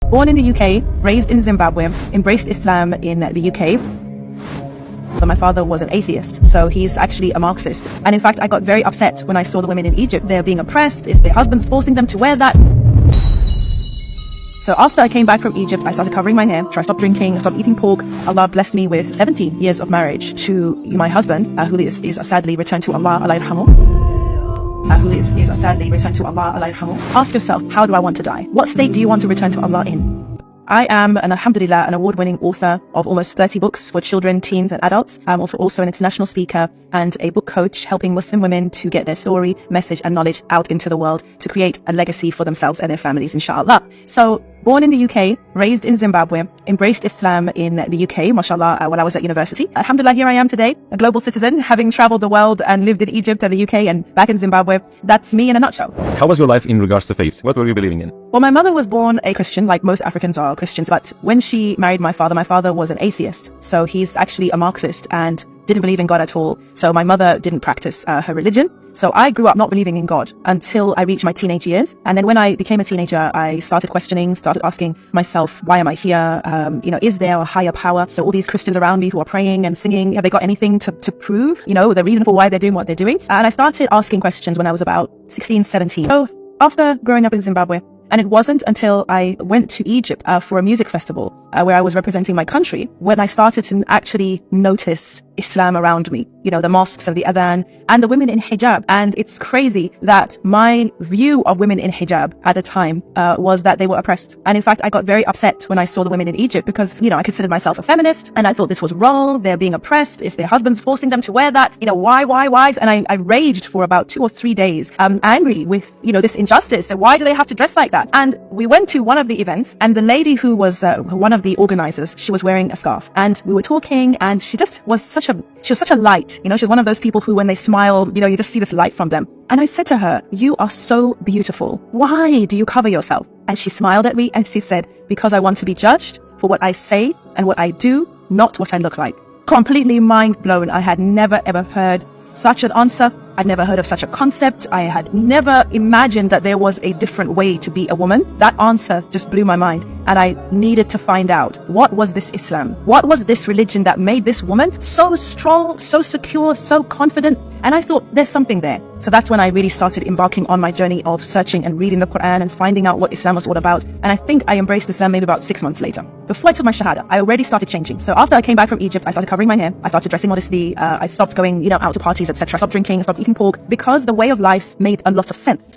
Born in the UK, raised in Zimbabwe, embraced Islam in the UK. But my father was an atheist, so he's actually a Marxist. And in fact, I got very upset when I saw the women in Egypt. They're being oppressed. It's their husbands forcing them to wear that. So after I came back from Egypt, I started covering my hair, I stopped drinking, I stopped eating pork. Allah blessed me with 17 years of marriage to my husband, who is sadly returned to Allah, Allah yarhamu. Who is sadly returned to Allah, Allah yarhamu. Ask yourself, how do I want to die? What state do you want to return to Allah in? I am, alhamdulillah, an award-winning author of almost 30 books for children, teens and adults. I'm also an international speaker and a book coach helping Muslim women to get their story, message and knowledge out into the world to create a legacy for themselves and their families, inshallah. So, born in the UK, raised in Zimbabwe, embraced Islam in the UK, mashallah, while I was at university. Alhamdulillah, here I am today, a global citizen, having traveled the world and lived in Egypt and the UK and back in Zimbabwe. That's me in a nutshell. How was your life in regards to faith? What were you believing in? Well, my mother was born a Christian, like most Africans are Christians, but when she married my father was an atheist. So he's actually a Marxist and didn't believe in God at all. So my mother didn't practice her religion. So I grew up not believing in God until I reached my teenage years. And then when I became a teenager, I started questioning, started asking myself, why am I here? Is there a higher power? So all these Christians around me who are praying and singing, have they got anything to prove, the reason for why they're doing what they're doing? And I started asking questions when I was about 16, 17. So after growing up in Zimbabwe, and it wasn't until I went to Egypt for a music festival where I was representing my country when I started to actually notice Islam around me, the mosques and the adhan and the women in hijab. And it's crazy that my view of women in hijab at the time was that they were oppressed. And in fact, I got very upset when I saw the women in Egypt because, I considered myself a feminist and I thought this was wrong. They're being oppressed. It's their husbands forcing them to wear that. Why? And I raged for about 2 or 3 days, angry with, this injustice. That why do they have to dress like that? And we went to one of the events and the lady who was one of the organizers, she was wearing a scarf and we were talking and she just was such a light, she was one of those people who when they smile, you just see this light from them. And I said to her, you are so beautiful. Why do you cover yourself? And she smiled at me and she said, because I want to be judged for what I say and what I do, not what I look like. Completely mind blown. I had never ever heard such an answer. I'd never heard of such a concept. I had never imagined that there was a different way to be a woman. That answer just blew my mind. And I needed to find out, what was this Islam? What was this religion that made this woman so strong, so secure, so confident? And I thought, there's something there. So that's when I really started embarking on my journey of searching and reading the Quran and finding out what Islam was all about. And I think I embraced Islam maybe about 6 months later. Before I took my Shahada, I already started changing. So after I came back from Egypt, I started covering my hair. I started dressing modestly. I stopped going, out to parties, etc. I stopped drinking, I stopped eating pork because the way of life made a lot of sense.